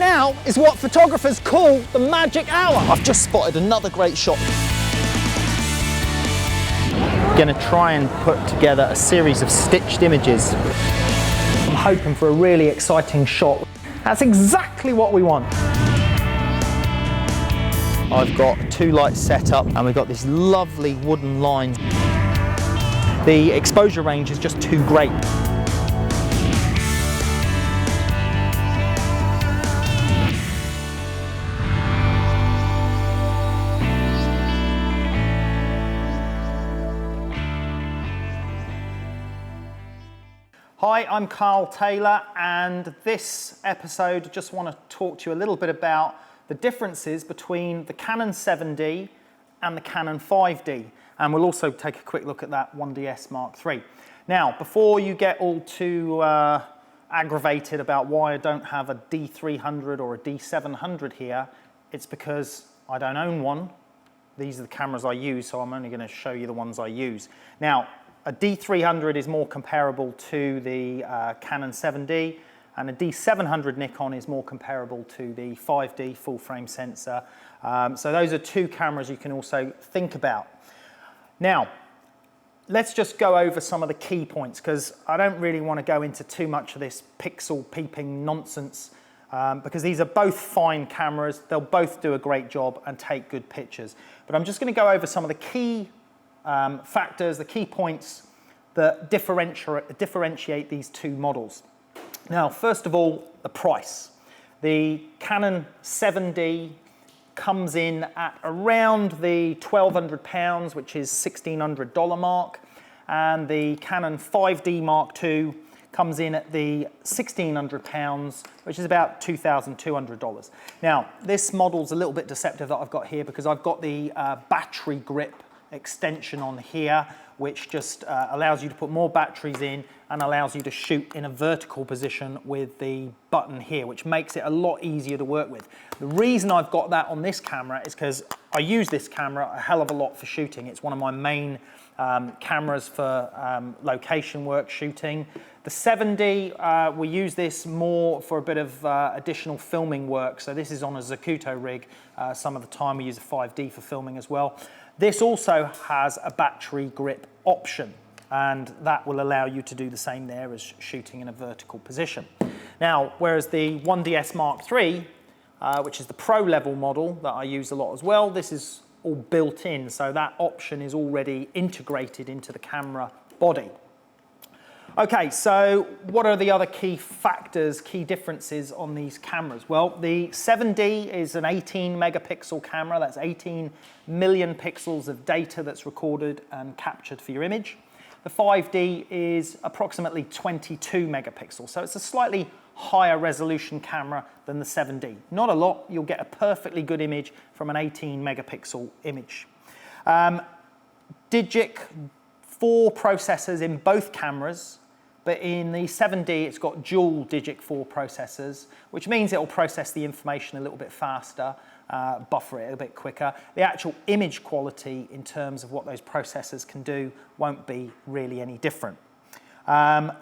now is what photographers call the magic hour. I've just spotted another great shot. Going to try and put together a series of stitched images. I'm hoping for a really exciting shot. That's exactly what we want. I've got 2 lights set up and we've got this lovely wooden line. The exposure range is just too great. Hi, I'm Karl Taylor, and this episode I just want to talk to you a little bit about the differences between the Canon 7D and the Canon 5D, and we'll also take a quick look at that 1DS Mark III. Now, before you get all too aggravated about why I don't have a D300 or a D700 here, it's because I don't own one. These are the cameras I use, so I'm only going to show you the ones I use. Now, a D300 is more comparable to the Canon 7D, and a D700 Nikon is more comparable to the 5D full frame sensor. So those are 2 cameras you can also think about. Now, let's just go over some of the key points, because I don't really want to go into too much of this pixel peeping nonsense, because these are both fine cameras. They'll both do a great job and take good pictures. But I'm just going to go over some of the key factors, the key points that differentiate these 2 models. Now, first of all, the price. The Canon 7D comes in at around the £1,200, which is $1,600 mark, and the Canon 5D Mark II comes in at the £1,600, which is about $2,200. Now, this model's a little bit deceptive that I've got here, because I've got the battery grip extension on here, which just allows you to put more batteries in and allows you to shoot in a vertical position with the button here, which makes it a lot easier to work with. The reason I've got that on this camera is because I use this camera a hell of a lot for shooting. It's one of my main cameras for location work shooting. The 7D, we use this more for a bit of additional filming work. So this is on a Zacuto rig. Some of the time we use a 5D for filming as well. This also has a battery grip option, and that will allow you to do the same there as shooting in a vertical position. Now, whereas the 1DS Mark III, which is the pro level model that I use a lot as well, this is all built in, so that option is already integrated into the camera body. Okay, so what are the other key factors, key differences on these cameras? Well, the 7D is an 18 megapixel camera. That's 18 million pixels of data that's recorded and captured for your image. The 5D is approximately 22 megapixels, so it's a slightly higher resolution camera than the 7D. Not a lot, you'll get a perfectly good image from an 18 megapixel image. Digic 4 processors in both cameras, but in the 7D it's got dual Digic 4 processors, which means it will process the information a little bit faster, buffer it a bit quicker. The actual image quality in terms of what those processors can do won't be really any different.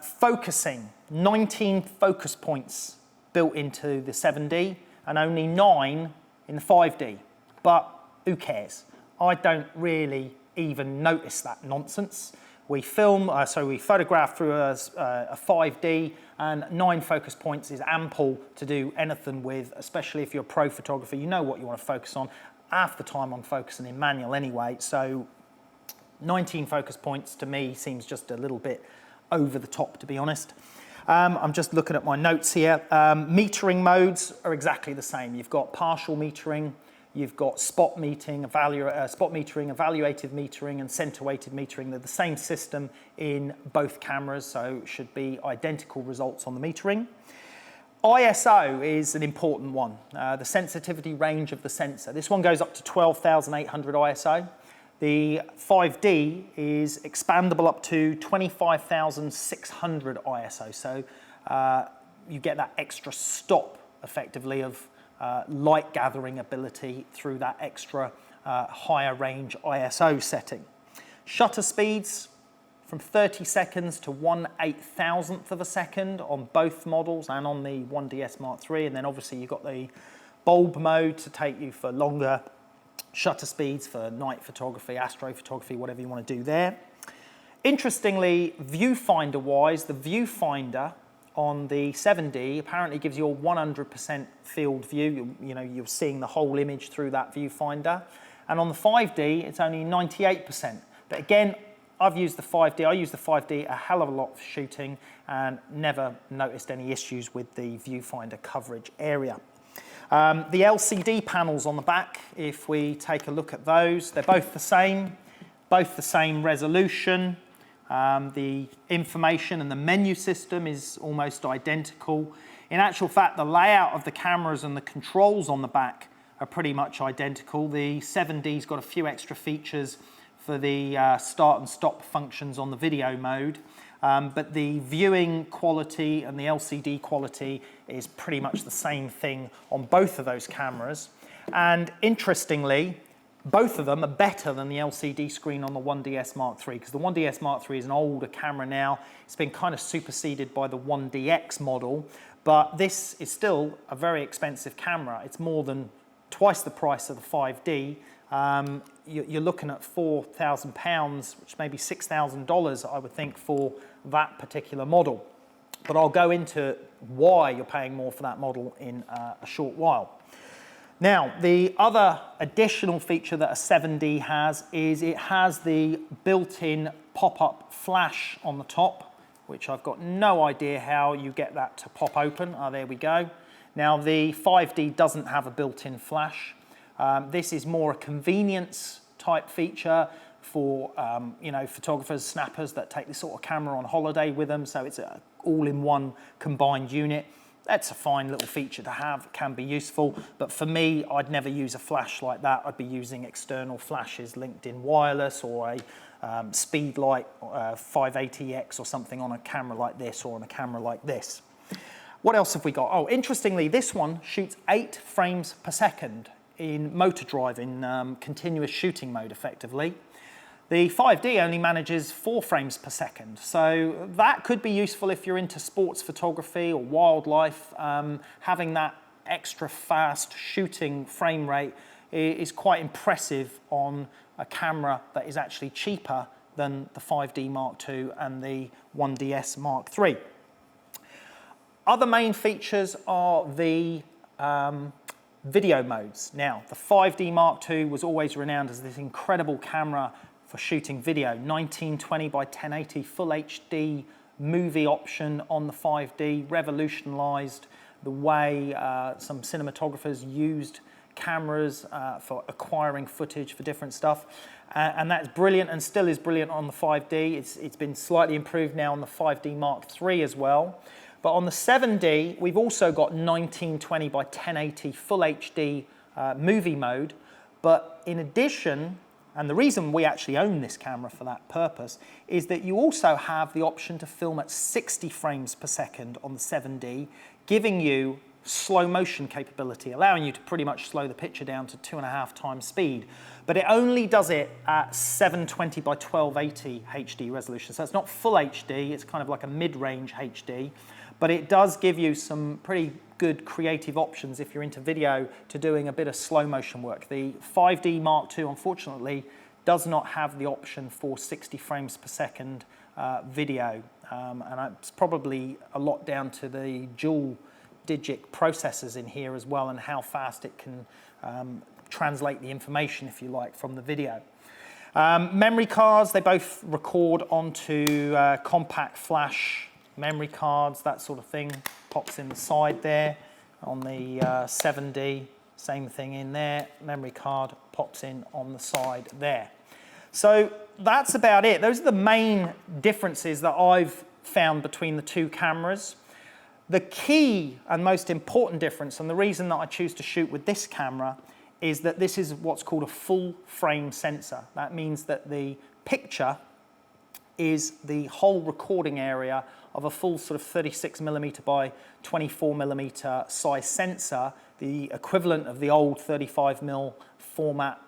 Focusing, 19 focus points built into the 7D and only 9 in the 5D, but who cares? I don't really even notice that nonsense. We photograph through a 5D, and 9 focus points is ample to do anything with, especially if you're a pro photographer. You know what you want to focus on. Half the time I'm focusing in manual anyway, so 19 focus points to me seems just a little bit over the top, to be honest. I'm just looking at my notes here. Metering modes are exactly the same. You've got partial metering, you've got spot metering, evaluative metering, and center-weighted metering. They're the same system in both cameras, so should be identical results on the metering. ISO is an important one, the sensitivity range of the sensor. This one goes up to 12,800 ISO. The 5D is expandable up to 25,600 ISO, so you get that extra stop, effectively, of light gathering ability through that extra higher range ISO setting. Shutter speeds, from 30 seconds to 1/8,000th of a second on both models and on the 1DS Mark III. And then obviously you've got the bulb mode to take you for longer shutter speeds for night photography, astrophotography, whatever you want to do there. Interestingly, viewfinder-wise, the viewfinder on the 7D apparently gives you a 100% field view. You're seeing the whole image through that viewfinder. And on the 5D, it's only 98%. But again, I've used the 5D. I use the 5D a hell of a lot for shooting and never noticed any issues with the viewfinder coverage area. The LCD panels on the back, if we take a look at those, they're both the same resolution. The information and the menu system is almost identical. In actual fact, the layout of the cameras and the controls on the back are pretty much identical. The 7D's got a few extra features for the start and stop functions on the video mode. But the viewing quality and the LCD quality is pretty much the same thing on both of those cameras. And interestingly, both of them are better than the LCD screen on the 1DS Mark III, because the 1DS Mark III is an older camera now. It's been kind of superseded by the 1DX model, but this is still a very expensive camera. It's more than twice the price of the 5D. You're looking at £4,000, which may be $6,000, I would think, for that particular model. But I'll go into why you're paying more for that model in a short while. Now, the other additional feature that a 7D has is it has the built-in pop-up flash on the top, which I've got no idea how you get that to pop open. Oh, there we go. Now, the 5D doesn't have a built-in flash. This is more a convenience type feature for photographers, snappers that take this sort of camera on holiday with them. So it's an all-in-one combined unit. That's a fine little feature to have. It can be useful, but for me, I'd never use a flash like that. I'd be using external flashes linked in wireless, or a Speedlight 580X or something on a camera like this, or on a camera like this. What else have we got? Oh, interestingly, this one shoots 8 frames per second in motor drive, in continuous shooting mode, effectively. The 5D only manages 4 frames per second, so that could be useful if you're into sports photography or wildlife. Having that extra fast shooting frame rate is quite impressive on a camera that is actually cheaper than the 5D Mark II and the 1DS Mark III. Other main features are the video modes. Now, the 5D Mark II was always renowned as this incredible camera for shooting video. 1920 by 1080 full HD movie option on the 5D revolutionized the way some cinematographers used cameras for acquiring footage for different stuff. And that's brilliant, and still is brilliant on the 5D. It's been slightly improved now on the 5D Mark III as well. But on the 7D, we've also got 1920 by 1080 full HD movie mode. But in addition, and the reason we actually own this camera for that purpose, is that you also have the option to film at 60 frames per second on the 7D, giving you slow motion capability, allowing you to pretty much slow the picture down to 2.5 times speed. But it only does it at 720 by 1280 HD resolution. So it's not full HD, it's kind of like a mid-range HD. But it does give you some pretty good creative options if you're into video to doing a bit of slow motion work. The 5D Mark II, unfortunately, does not have the option for 60 frames per second video. And it's probably a lot down to the dual digit processors in here as well, and how fast it can translate the information, if you like, from the video. Memory cards, they both record onto compact flash memory cards, that sort of thing, pops in the side there. On the 7D, same thing in there, memory card pops in on the side there. So that's about it. Those are the main differences that I've found between the two cameras. The key and most important difference, and the reason that I choose to shoot with this camera, is that this is what's called a full frame sensor. That means that the picture is the whole recording area of a full sort of 36mm by 24mm size sensor, the equivalent of the old 35mm format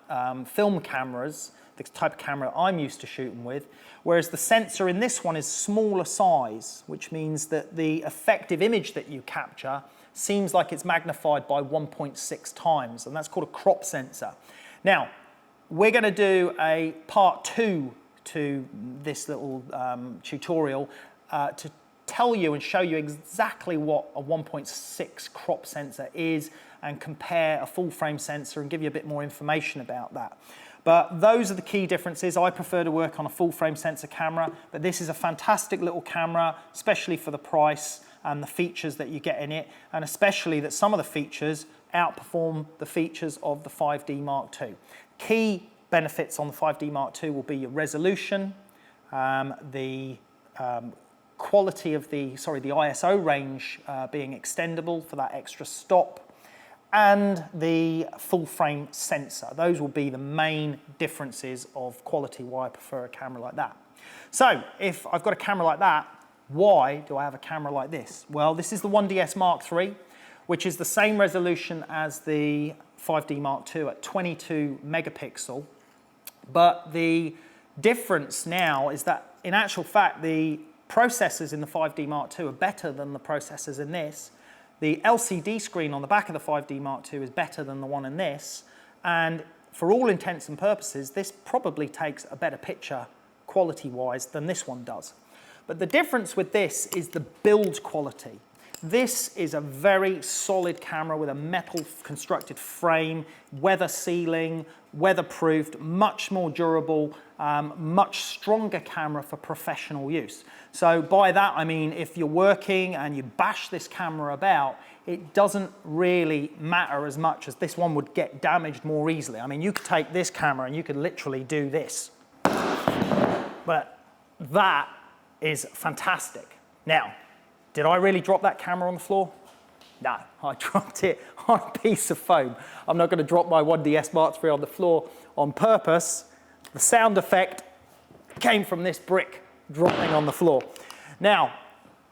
film cameras the type of camera I'm used to shooting with, whereas the sensor in this one is smaller size, which means that the effective image that you capture seems like it's magnified by 1.6 times, and that's called a crop sensor. Now, we're going to do a part 2 to this little tutorial to tell you and show you exactly what a 1.6 crop sensor is and compare a full frame sensor and give you a bit more information about that. But those are the key differences. I prefer to work on a full frame sensor camera, but this is a fantastic little camera, especially for the price and the features that you get in it, and especially that some of the features outperform the features of the 5D Mark II. Key benefits on the 5D Mark II will be your resolution, the quality of the ISO range being extendable for that extra stop, and the full frame sensor. Those will be the main differences of quality why I prefer a camera like that. So if I've got a camera like that, why do I have a camera like this? Well, this is the 1DS Mark III, which is the same resolution as the 5D Mark II at 22 megapixel. But the difference now is that in actual fact, the processors in the 5D Mark II are better than the processors in this. The LCD screen on the back of the 5D Mark II is better than the one in this. And for all intents and purposes, this probably takes a better picture quality-wise than this one does. But the difference with this is the build quality. This is a very solid camera with a metal constructed frame, weather sealing, weatherproofed, much more durable, much stronger camera for professional use. So by that I mean if you're working and you bash this camera about, it doesn't really matter as much as this one would get damaged more easily. I mean, you could take this camera and you could literally do this. But that is fantastic. Now, did I really drop that camera on the floor? No, I dropped it on a piece of foam. I'm not going to drop my 1DS Mark III on the floor on purpose. The sound effect came from this brick dropping on the floor. Now,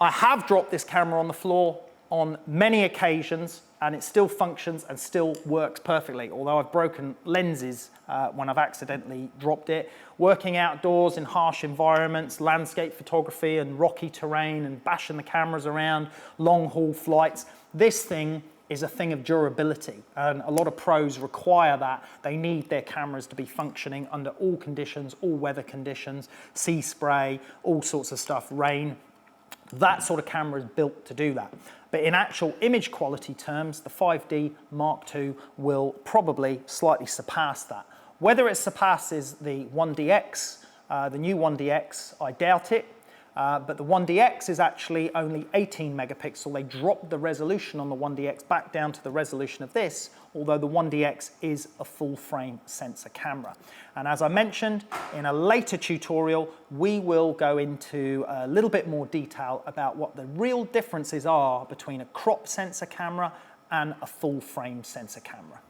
I have dropped this camera on the floor on many occasions, and it still functions and still works perfectly, although I've broken lenses when I've accidentally dropped it. Working outdoors in harsh environments, landscape photography and rocky terrain, and bashing the cameras around, long haul flights, this thing is a thing of durability, and a lot of pros require that. They need their cameras to be functioning under all conditions, all weather conditions, sea spray, all sorts of stuff, rain. That sort of camera is built to do that. But in actual image quality terms, the 5D Mark II will probably slightly surpass that. Whether it surpasses the 1DX, the new 1DX, I doubt it. But the 1DX is actually only 18 megapixel. They dropped the resolution on the 1DX back down to the resolution of this, although the 1DX is a full frame sensor camera. And as I mentioned, in a later tutorial, we will go into a little bit more detail about what the real differences are between a crop sensor camera and a full frame sensor camera.